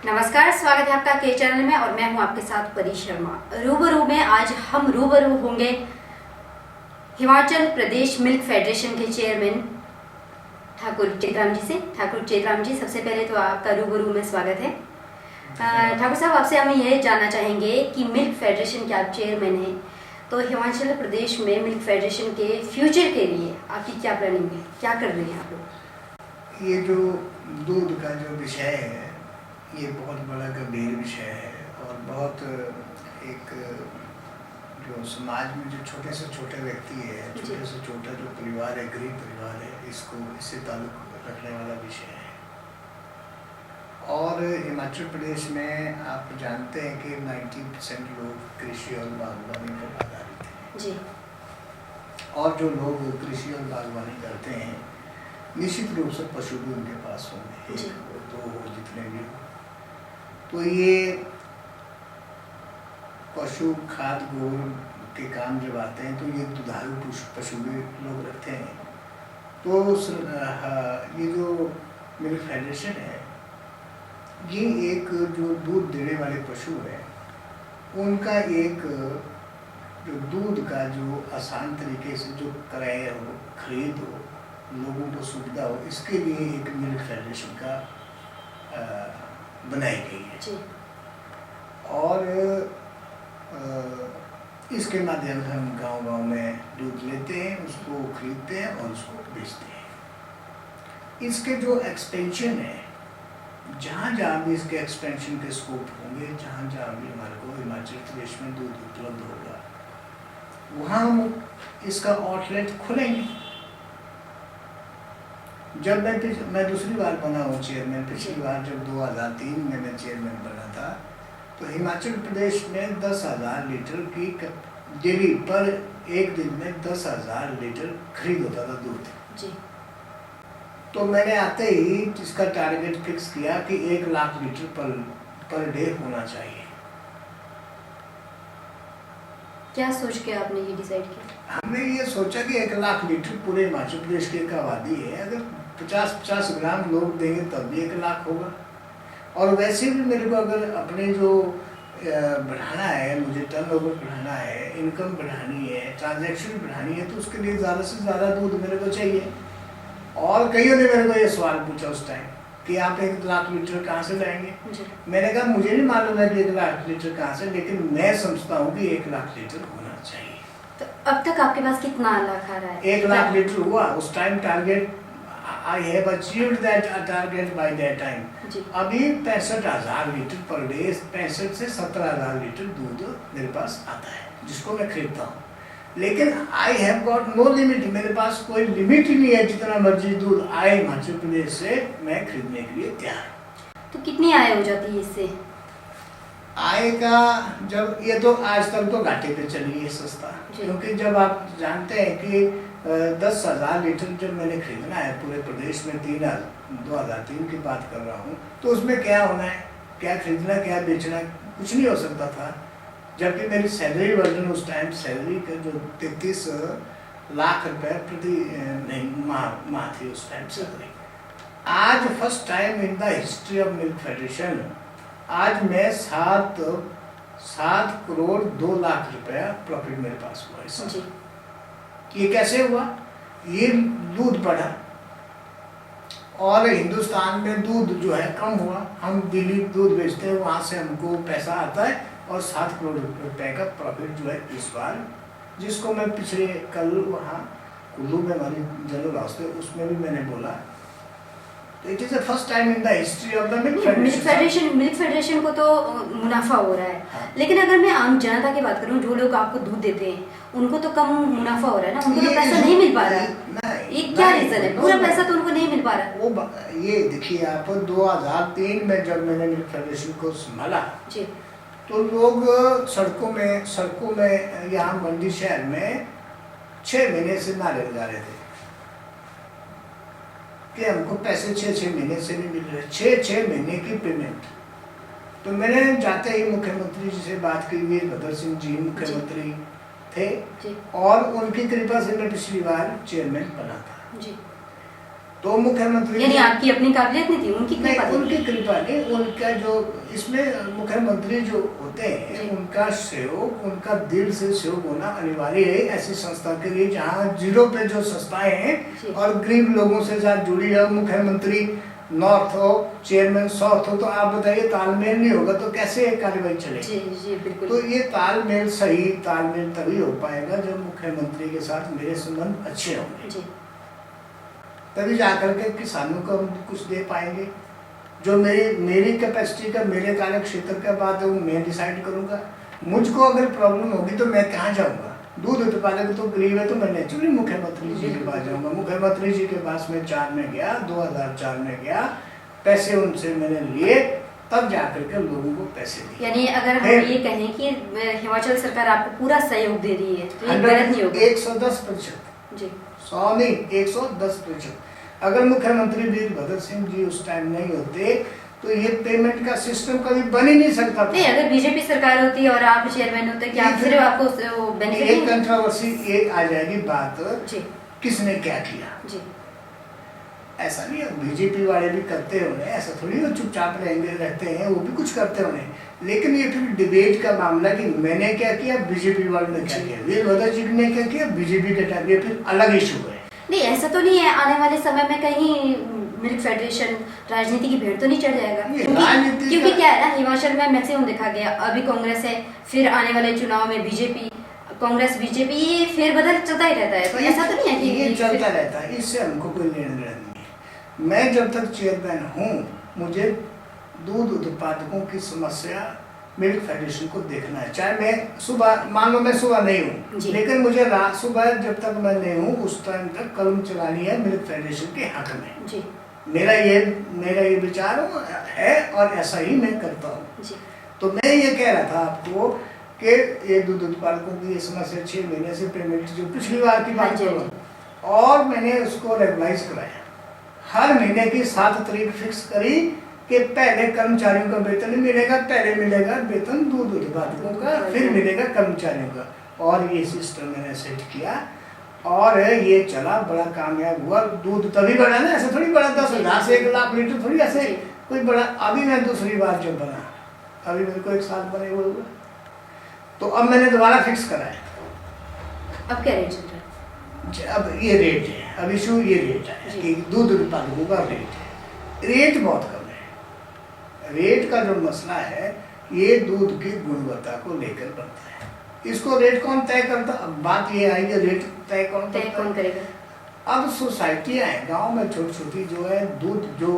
नमस्कार, स्वागत है आपका के चैनल में और मैं हूं आपके साथ परी शर्मा। रूबरू में आज हम रूबरू होंगे हिमाचल प्रदेश मिल्क फेडरेशन के चेयरमैन ठाकुर चेतराम जी से। ठाकुर चेतराम जी, सबसे पहले तो आपका रूबरू में स्वागत है। ठाकुर साहब, आपसे हम ये जानना चाहेंगे कि मिल्क फेडरेशन के आप चेयरमैन हैं, तो हिमाचल प्रदेश में मिल्क फेडरेशन के फ्यूचर के लिए आपकी क्या प्लानिंग है, क्या कर रहे हैं आप लोग? ये जो दूध का जो विषय है, ये बहुत बड़ा गंभीर विषय है और बहुत एक जो समाज में जो छोटे से छोटे व्यक्ति है, छोटे से छोटा जो परिवार है, गरीब परिवार है, इससे ताल्लुक रखने वाला विषय है। और हिमाचल प्रदेश में आप जानते हैं कि 90% लोग कृषि और बागवानी पर आधारित हैं जी। और जो लोग कृषि और बागवानी करते हैं, निश्चित रूप से पशु भी उनके पास होंगे, एक दो हो, जितने भी हो। तो ये पशु खाद गोबर के काम जब आते हैं तो ये दुधारू पशु भी लोग रखते हैं। तो ये जो मिल्क फेडरेशन है, ये एक जो दूध देने वाले पशु है, उनका एक जो दूध का जो आसान तरीके से जो क्रय हो, खरीद हो, लोगों को सुविधा हो, इसके लिए एक मिल्क फेडरेशन का बनाई गई है जी। और इसके माध्यम से हम गांव-गांव में दूध लेते हैं, उसको खरीदते हैं और उसको बेचते हैं। इसके जो एक्सपेंशन है, जहाँ भी इसके एक्सपेंशन के स्कोप होंगे, जहाँ भी हमारे को हिमाचल प्रदेश में दूध उपलब्ध होगा, वहाँ हम इसका आउटलेट खोलेंगे। जब मैं दूसरी बार बना हूँ चेयरमैन, पिछली बार जब 2003 में मैं चेयरमैन बना था, तो हिमाचल प्रदेश में 10,000 लीटर की डेली पर एक दिन में 10,000 लीटर खरीद होता था दूध जी। तो मैंने आते ही इसका टारगेट फिक्स किया कि 1 लाख लीटर पर डे होना चाहिए। क्या सोच के आपने ये डिसाइड किया? हमने ये सोचा कि 1 लाख लीटर पूरे हिमाचल प्रदेश की एक आबादी है, अगर 50-50 ग्राम लोग देंगे तब भी 1 लाख होगा। और वैसे भी मेरे को अगर अपने जो बढ़ाना है, मुझे टर्नओवर बढ़ाना है, इनकम बढ़ानी है, ट्रांजैक्शन बढ़ानी है, तो उसके लिए ज़्यादा से ज़्यादा दूध मेरे को चाहिए। और कईयों ने मेरे को ये सवाल पूछा उस टाइम कि आप 1 लाख लीटर कहाँ से लाएंगे? मैंने कहा मुझे नहीं मालूम है कि 1 लाख लीटर कहाँ से, लेकिन मैं समझता हूँ कि 1 लाख लीटर होना चाहिए। तो अब तक आपके पास कितना लाख आ रहा है? 1 लाख लीटर हुआ उस time target. I have achieved that target by that time. अभी 65,000 लीटर पर डे, 65 से 17,000 लीटर दूध मेरे पास आता है, जिसको मैं खरीदता हूँ। लेकिन I have got no limit, मेरे पास कोई लिमिट ही नहीं है, जितना मर्जी दूध आए हिमाचल प्रदेश से मैं खरीदने के लिए तैयार हूँ। तो कितनी आय हो जाती है इससे? आय का जब ये तो आज तक तो घाटे पे चली है सस्ता, क्योंकि जब आप जानते हैं कि 10,000 लीटर जब मैंने खरीदना है पूरे प्रदेश में, 2003 की बात कर रहा हूँ, तो उसमें क्या होना है, क्या खरीदना, क्या बेचना, कुछ नहीं हो सकता था। जबकि मेरी सैलरी वर्जन उस टाइम सैलरी का जो 33 लाख रुपए प्रति माह थी उस टाइम सैलरी। आज first time in the history of milk federation, आज मैं 7 करोड़ 2 लाख रुपया प्रॉफिट मेरे पास हुआ है। ये कैसे हुआ? ये दूध बढ़ा और हिंदुस्तान में दूध जो है कम हुआ, हम दिल्ली दूध बेचते हैं, वहाँ से हमको पैसा आता है और 7 करोड़ रुपए का प्रॉफिट जो है इस बार, जिसको मैं पिछले कल वहाँ कुल्लू में हमारी जनरल हाउस है, उसमें भी मैंने बोला। तो it is the first time in the history of the milk federation को तो मुनाफा हो रहा है। हाँ। लेकिन अगर मैं आम जनता की बात करूं, जो लोग आपको दूध देते हैं, उनको तो कम मुनाफा हो रहा है ना, उनको तो पैसा नहीं मिल पा रहा है। ये क्या रीजन है? पूरा पैसा तो उनको नहीं मिल पा रहा। वो ये देखिए आप, 2003 में जब मैंने मिल्क फेडरेशन को संभाला जी, तो लोग सड़कों में यहाँ मंडी शहर में 6 महीने से नारे लगा रहे थे कि हमको पैसे 6 महीने से नहीं मिल रहे, 6 महीने की पेमेंट। तो मैंने जाते ही मुख्यमंत्री जी से बात की, वीरभद्र सिंह जी मुख्यमंत्री थे और उनकी कृपा से मैं पिछली बार चेयरमैन बना था जी। तो मुख्यमंत्री यानी आपकी अपनी काबिलियत नहीं थी, उनकी नहीं, कृपा थी। उनकी कृपा नहीं, उनका जो इसमें मुख्यमंत्री जो होते हैं जी। उनका सहयोग, उनका दिल से सहयोग होना अनिवार्य है ऐसी संस्था के लिए जहाँ जीरो पे जो संस्थाएं जी। हैं और गरीब लोगों से साथ जुड़ी है। मुख्यमंत्री नॉर्थ हो, चेयरमैन साउथ हो, तो आप बताइए तालमेल नहीं होगा तो कैसे कार्यवाही चलेगी। जी जी बिल्कुल। तो ये तालमेल, सही तालमेल तभी हो पाएगा जब मुख्यमंत्री के साथ मेरे संबंध अच्छे होंगे, जी तभी जाकर के किसानों को हम कुछ दे पाएंगे। जो मेरी कैपेसिटी का, मेरे कार्य क्षेत्र का बात है वो मैं डिसाइड करूंगा। मुझको अगर प्रॉब्लम होगी तो मैं कहाँ जाऊंगा? दूध उत्पादक तो गरीब है तो मैं नेचुरली मुख्यमंत्री जी के पास जाऊंगा। मुख्यमंत्री जी के पास मैं 4 में गया, 2004 में गया, पैसे उनसे मैंने लिए, तब जाकर के लोगों को पैसे दिए। यानी अगर हम ये कहें कि हिमाचल सरकार आपको पूरा सहयोग दे रही है तो ये गलत नहीं होगा। 110%। जी 100 नहीं, 110%। अगर मुख्यमंत्री वीरभद्र सिंह जी उस टाइम नहीं होते तो ये पेमेंट का सिस्टम कभी बन ही नहीं सकता था। नहीं, अगर बीजेपी सरकार होती और आप चेयरमैन होते, क्या ये फिर आपको बेनिफिट एक कंट्रोवर्सी एक आ जाएगी बात, जी किसने क्या किया। जी ऐसा नहीं है, बीजेपी वाले भी करते होंगे, ऐसा थोड़ी वो चुपचाप रहेंगे, रहते हैं, वो भी कुछ करते होंगे। लेकिन ये फिर डिबेट का मामला कि मैंने क्या किया, बीजेपी वाले ने क्या किया, वीरभद्र जी ने क्या किया, बीजेपी के टाइम, ये फिर अलग इशू है। नहीं, ऐसा तो नहीं है आने वाले समय में कहीं मिल्क फेडरेशन राजनीति की भीड़ तो नहीं चढ़ जाएगा? क्योंकि क्या है ना, हिमाचल में मैक्सिमम देखा गया, अभी कांग्रेस है, फिर आने वाले चुनाव में बीजेपी, कांग्रेस बीजेपी, ये फेरबदल चलता ही रहता है। तो ऐसा तो नहीं है कि ये चलता रहता है, इससे हमको कोई लेना देना नहीं है। मैं जब तक चेयरमैन हूँ, मुझे दूध उत्पादकों की समस्या मिल्क फेडरेशन को देखना है। चाहे मैं सुबह, मान लो मैं सुबह नहीं हूँ, लेकिन मुझे रात सुबह जब तक मैं नहीं हूँ उस टाइम तक कलम चलानी है मिल्क फेडरेशन के हक में। जी मेरा ये विचार है और ऐसा ही मैं करता हूँ। तो मैं ये कह रहा था आपको कि ये दूध उत्पादकों की ये समस्या 6 महीने से पेमेंट जो पिछली बार की बात करूँ, और मैंने उसको रेगुलाइज कराया। हर महीने की 7 तारीख फिक्स करी कि पहले कर्मचारियों का वेतन नहीं मिलेगा, पहले मिलेगा वेतन दूध उत्पादकों का, फिर मिलेगा कर्मचारियों का। और ये सिस्टम मैंने सेट किया और ये चला, बड़ा कामयाब हुआ। दूध तभी बढ़ा ना, ऐसे थोड़ी बढ़ा 10,000 से 1 लाख लीटर थोड़ी ऐसे कोई बड़ा। अभी मैं दूसरी बार जब बना, अभी मेरे को 1 साल बने हुए हुआ, तो अब मैंने दोबारा फिक्स कराया। अब क्या रेट चल रहा है? अब ये रेट है, अब इशू ये रेट है कि दूध उत्पादकों का रेट है, रेट बहुत कम है। रेट का जो मसला है ये दूध की गुणवत्ता को लेकर बनता है। इसको रेट कौन तय करता? अब बात ये आई कि रेट तय कौन करेगा? अब सोसाइटियाँ हैं गांव में छोटी छोटी जो है दूध जो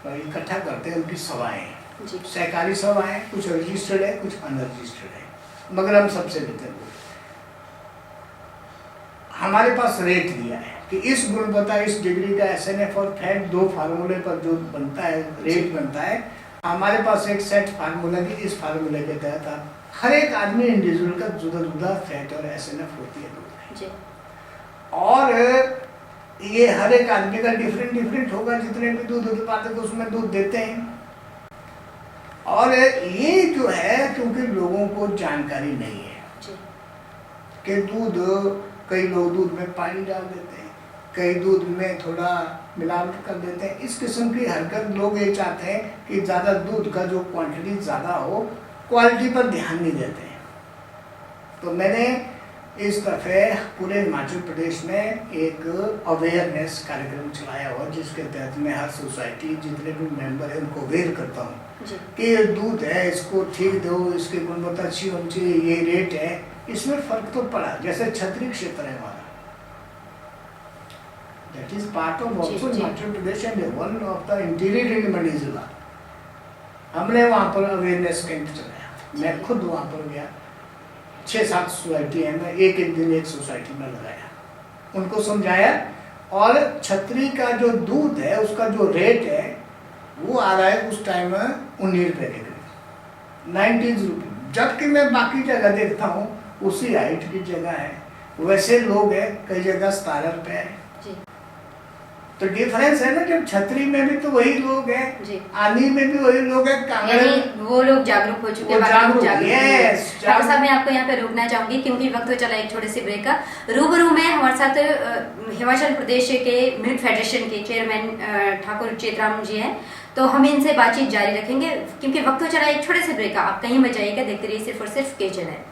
इकट्ठा करते हैं उनकी सभाएं, सहकारी सभाएं, कुछ रजिस्टर्ड है कुछ अनरजिस्टर्ड है, मगर हम सबसे बेहतर दूध। हमारे पास रेट दिया है कि इस गुणवत्ता, इस डिग्री का SNF और फैट 2 फार्मूले पर जो बनता है, रेट बनता है। हमारे पास एक सेट फार्मूला की, इस फार्मूले के तहत आप हर एक आदमी इंडिविजुअल का जुदा जुदा फैट और SNF होती है दूध में, और ये हर एक आदमी का डिफरेंट होगा। जितने भी दूध उत्पादक उसमें दूध देते हैं, और ये जो है क्योंकि लोगों को जानकारी नहीं है कि दूध, कई लोग दूध में पानी डाल देते हैं, कई दूध में थोड़ा मिलावट कर देते हैं। इस किस्म की हरकत, लोग ये चाहते हैं कि ज़्यादा दूध का जो क्वांटिटी ज़्यादा हो, क्वालिटी पर ध्यान नहीं देते हैं। तो मैंने इस दफ़े पूरे हिमाचल प्रदेश में एक अवेयरनेस कार्यक्रम चलाया हुआ, जिसके तहत मैं हर सोसाइटी, जितने भी मेंबर हैं उनको अवेयर करता हूँ कि ये दूध है, इसको ठीक दो, इसकी गुणवत्ता अच्छी होनी चाहिए, ये रेट है। इसमें फ़र्क तो पड़ा, जैसे छतरी क्षेत्र है हमारा, that is part of also Himachal Pradesh and one of the interior in Mandi जिला। हमने वहाँ पर अवेयरनेस कैंप चलाया, मैं खुद वहाँ पर गया। 6-7 सोसाइटी है, मैं एक दिन एक सोसाइटी में लगाया, उनको समझाया। और छतरी का जो दूध है उसका जो रेट है वो आ रहा है उस टाइम 19 रुपये के करीब, 90 रुपये। जबकि मैं बाकी जगह देखता हूँ उसी हाइट की जगह है, वैसे लोग हैं, कई जगह 17 रुपये है। तो डिफरेंस है ना, जब छतरी में भी तो वही लोग हैं, जी। आंधी में भी वही लोग हैं, कांगड़ा यानी वो लोग जागरूक हो चुके हैं, वो बाकी लोग जागरूक, जागरूक yes, नहीं हैं। डॉक्टर साहब, मैं आपको यहाँ पे रोकना चाहूंगी क्योंकि वक्त हो चला एक छोटे से ब्रेक का। रूबरू में हमारे साथ हिमाचल प्रदेश के मिल्क फेडरेशन के चेयरमैन ठाकुर चेतराम जी हैं, तो हम इनसे बातचीत जारी रखेंगे क्योंकि वक्त हो चला एक छोटे से ब्रेक का। आप कहीं मत जाइएगा, देखते रहिए सिर्फ और सिर्फ के चैनल।